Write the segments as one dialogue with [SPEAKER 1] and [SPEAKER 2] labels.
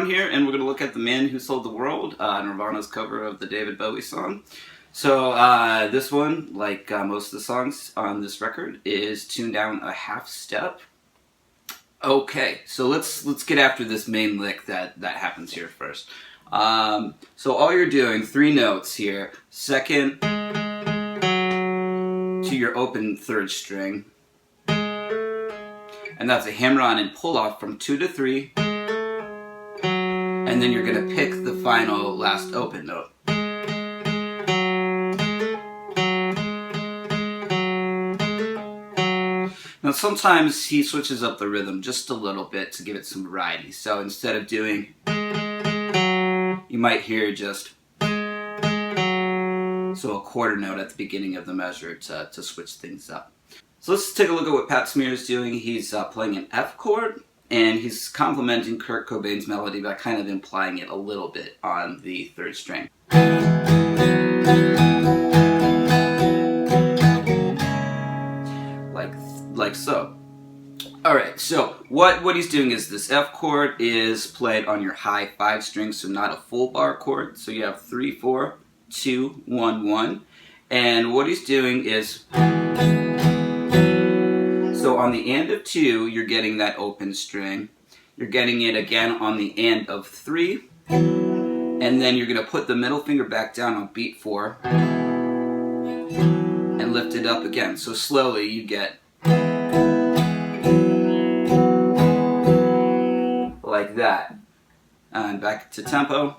[SPEAKER 1] Sean here, and we're going to look at The Man Who Sold the World, Nirvana's cover of the David Bowie song. So this one, like most of the songs on this record, is tuned down a half step. Okay, so let's get after this main lick that happens here first. So all you're doing, 3 notes here, second to your open 3rd string, and that's a hammer-on and pull-off from 2 to 3, and then you're going to pick the final last open note. Now sometimes he switches up the rhythm just a little bit to give it some variety, so instead of doing, you might hear just so a quarter note at the beginning of the measure to switch things up. So let's take a look at what Pat Smear is doing. He's playing an F chord, and he's complementing Kurt Cobain's melody by kind of implying it a little bit on the 3rd string. Like so. Alright, so what he's doing is this F chord is played on your high 5 string, so not a full bar chord. So you have 3, 4, 2, 1, 1. And what he's doing is, so on the end of 2, you're getting that open string. You're getting it again on the end of 3. And then you're going to put the middle finger back down on beat 4 and lift it up again. So slowly you get like that. And back to tempo.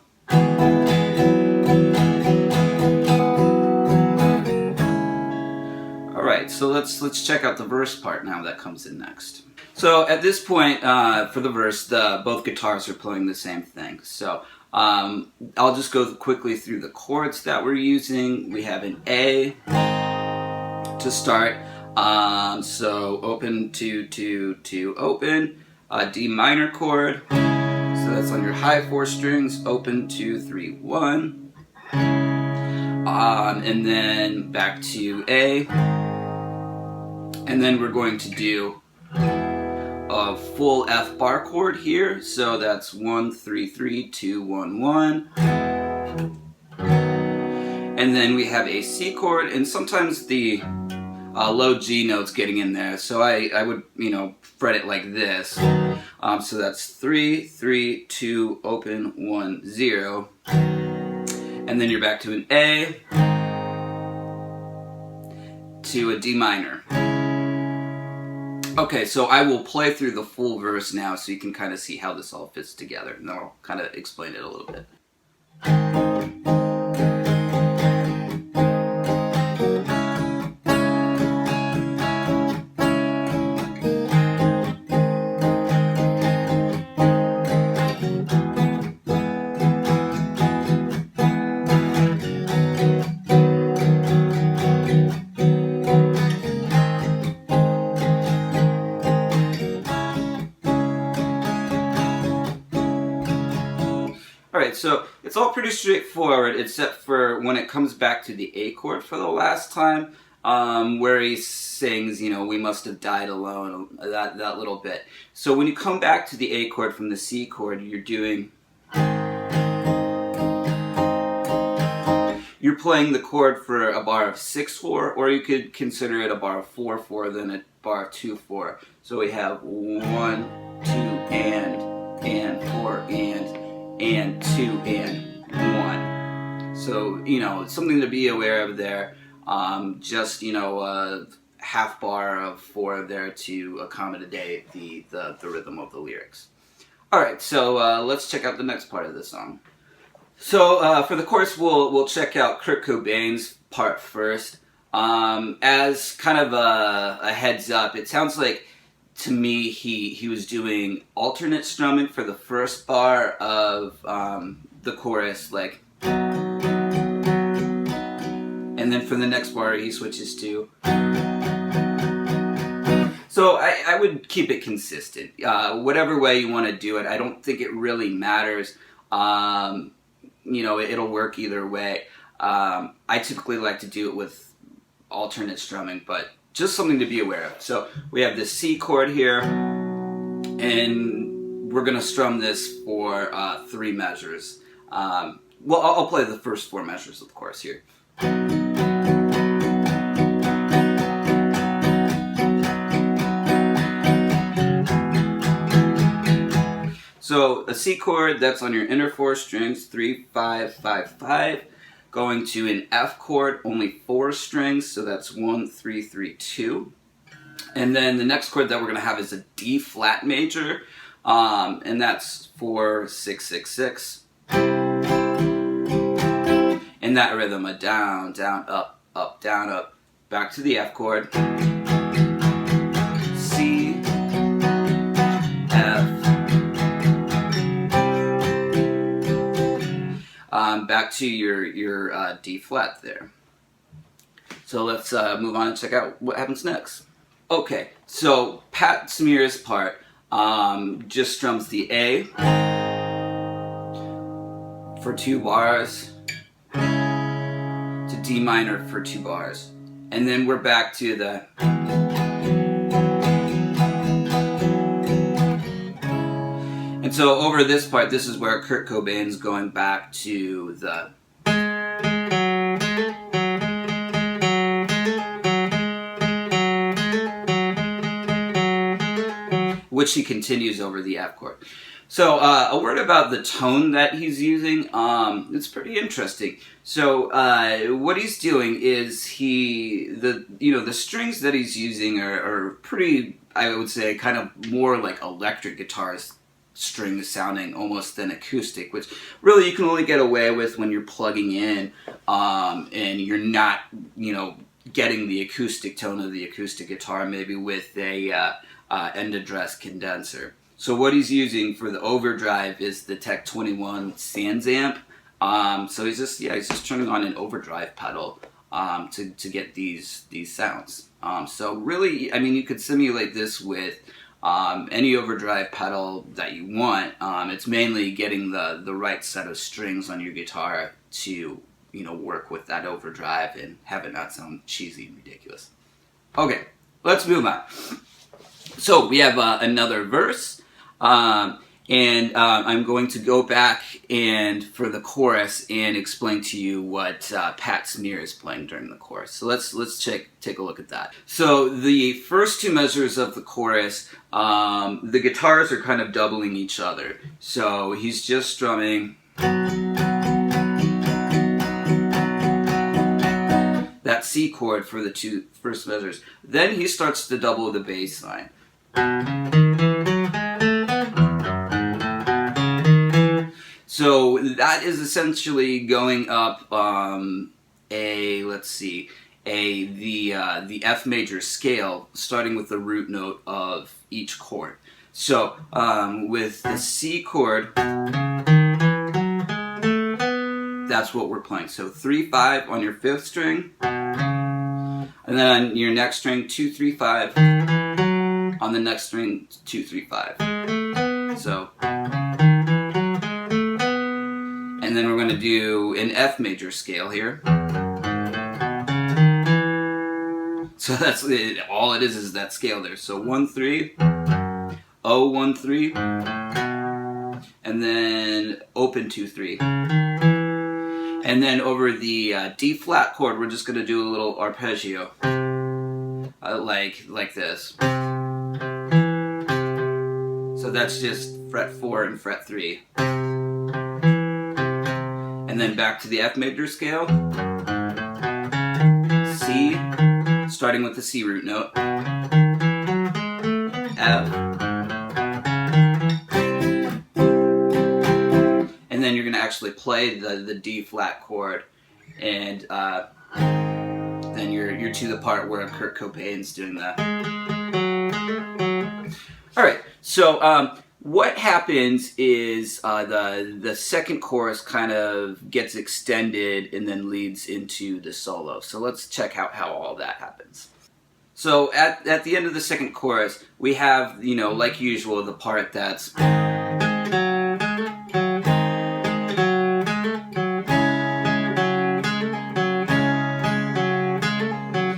[SPEAKER 1] Alright, so let's check out the verse part now that comes in next. So at this point, for the verse, both guitars are playing the same thing. So I'll just go quickly through the chords that we're using. We have an A to start. So open to open, a D minor chord, so that's on your high 4 strings, open 2, 3, 1, and then back to A, and then we're going to do a full F bar chord here, so that's 1, 3, 3, 2, 1, 1. And then we have a C chord, and sometimes the low G notes getting in there, so I would, fret it like this. So that's 3, 3, 2, open, 1, 0. And then you're back to an A, to a D minor. Okay, so I will play through the full verse now so you can kind of see how this all fits together, and then I'll kind of explain it a little bit. Alright, so it's all pretty straightforward except for when it comes back to the A chord for the last time, where he sings, we must have died alone, that little bit. So when you come back to the A chord from the C chord, you're playing the chord for a bar of 6/4, or you could consider it a bar of 4/4, then a bar of 2/4. So we have 1, 2, and 4, and 2, and 1. So, it's something to be aware of there. Just, a half bar of 4 there to accommodate the rhythm of the lyrics. Alright, so let's check out the next part of the song. So for the chorus, we'll check out Kurt Cobain's part first. As kind of a heads up, it sounds like, to me, he was doing alternate strumming for the first bar of the chorus, like, and then for the next bar he switches to. So I would keep it consistent. Whatever way you want to do it, I don't think it really matters. It'll work either way. I typically like to do it with alternate strumming, but just something to be aware of. So we have this C chord here, and we're going to strum this for 3 measures. Well, I'll play the first 4 measures of the chorus here. So a C chord, that's on your inner 4 strings, 3, 5, 5, 5. Going to an F chord, only 4 strings, so that's 1, 3, 3, 2. And then the next chord that we're going to have is a D flat major, and that's 4, 6, 6, 6. In that rhythm, a down, down, up, up, down, up, back to the F chord, C, F, back to your D flat there. So let's move on and check out what happens next. Okay, so Pat Smear's part just strums the A for 2 bars, to D minor for 2 bars, and then we're back to the and so over this part, this is where Kurt Cobain's going back to the which he continues over the F chord. So a word about the tone that he's using. It's pretty interesting. So what he's doing is the strings that he's using are pretty, I would say, kind of more like electric guitars strings sounding almost than acoustic, which really you can only get away with when you're plugging in and you're not getting the acoustic tone of the acoustic guitar, maybe with a end address condenser. So what he's using for the overdrive is the Tech 21 Sans amp. So he's just turning on an overdrive pedal to get these sounds. So really, I mean, you could simulate this with any overdrive pedal that you want. It's mainly getting the right set of strings on your guitar to work with that overdrive and have it not sound cheesy and ridiculous. Okay, let's move on. So we have another verse, and I'm going to go back and for the chorus and explain to you what Pat Smear is playing during the chorus. So let's take a look at that. So the first 2 measures of the chorus, the guitars are kind of doubling each other. So he's just strumming that C chord for the 2 first measures. Then he starts to double the bass line. So that is essentially going up the F major scale, starting with the root note of each chord. So with the C chord, that's what we're playing. So 3, 5 on your 5th string, and then on your next string 2, 3, 5. On the next string 2, 3, 5. So, and then we're going to do an F major scale here. So that's it. All it is that scale there. So 1, 3, O, 1, 3, and then open 2, 3. And then over the D flat chord, we're just going to do a little arpeggio, like this. So that's just fret 4 and fret 3. And then back to the F major scale. C, starting with the C root note. F. And then you're going to actually play the D flat chord, and then you're to the part where Kurt Cobain's doing that. All right, so what happens is the second chorus kind of gets extended and then leads into the solo. So let's check out how all that happens. So at the end of the second chorus, we have, like usual, the part that's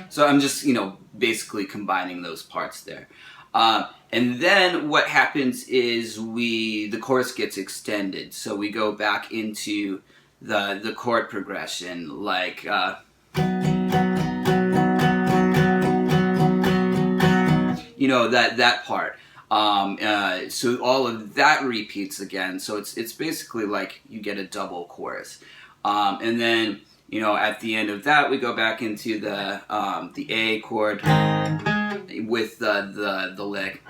[SPEAKER 1] so I'm just, basically combining those parts there. And then what happens is the chorus gets extended, so we go back into the chord progression, like you know, that part. So all of that repeats again. So it's basically like you get a double chorus, and then you know at the end of that we go back into the A chord with the lick.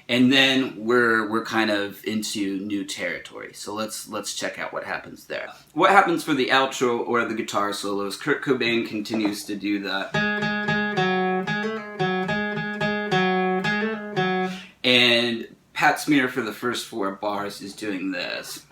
[SPEAKER 1] And then we're kind of into new territory. So let's check out what happens there. What happens for the outro or the guitar solos? Kurt Cobain continues to do that. And Pat Smear for the first 4 bars is doing this.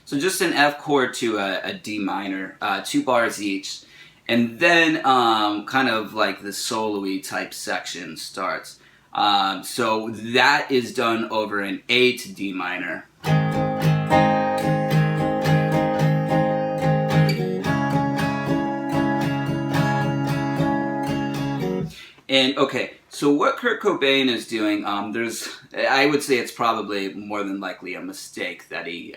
[SPEAKER 1] So just an F chord to a D minor, 2 bars each. And then kind of like the solo-y type section starts. So that is done over an A to D minor. And okay, so what Kurt Cobain is doing, I would say it's probably more than likely a mistake that he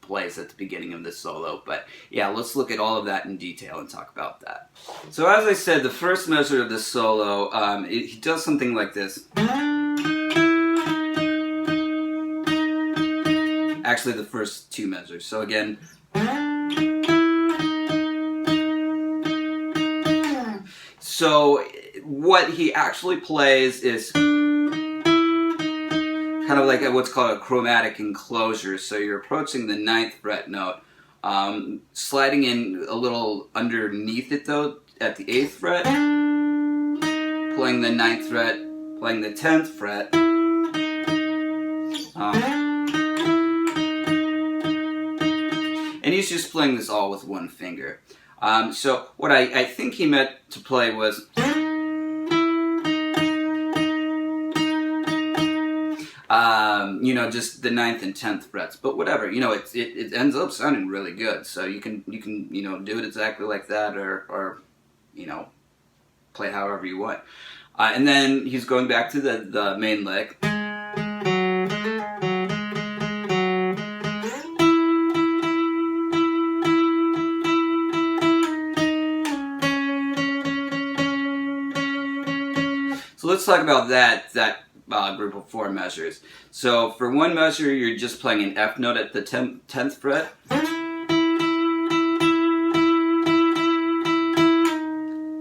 [SPEAKER 1] plays at the beginning of this solo, but yeah, let's look at all of that in detail and talk about that. So as I said, the first measure of this solo, he does something like this. Actually, the first 2 measures. So again, so what he actually plays is kind of like what's called a chromatic enclosure. So you're approaching the 9th fret note, sliding in a little underneath it though at the 8th fret, playing the 9th fret, playing the 10th fret, and he's just playing this all with 1 finger. So what I think he meant to play was you know, just the 9th and 10th frets, but whatever, you know, it ends up sounding really good. So you can you know do it exactly like that, or you know, play however you want. And then he's going back to the main lick. So let's talk about that group of 4 measures. So for 1 measure, you're just playing an F note at the 10th fret.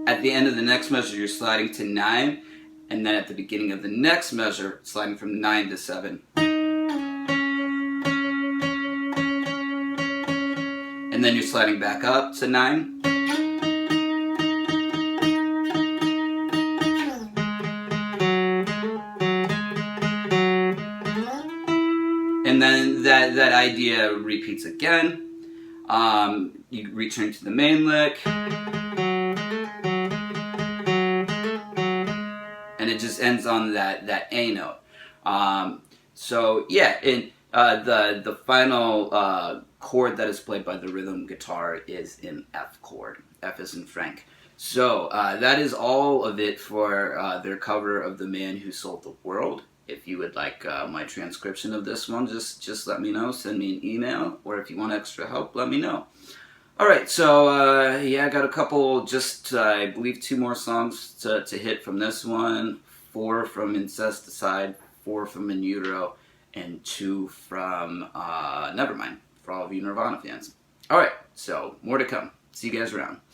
[SPEAKER 1] At the end of the next measure, you're sliding to 9, and then at the beginning of the next measure, sliding from 9 to 7. And then you're sliding back up to 9. And then that idea repeats again. You return to the main lick. And it just ends on that A note. So yeah, and the final chord that is played by the rhythm guitar is in F chord. F is in Frank. So that is all of it for their cover of The Man Who Sold the World. If you would like my transcription of this one, just let me know. Send me an email, or if you want extra help, let me know. Alright, so yeah, I got a couple, I believe 2 more songs to hit from this one. 4 from Incesticide, 4 from In Utero, and 2 from Nevermind, for all of you Nirvana fans. Alright, so more to come. See you guys around.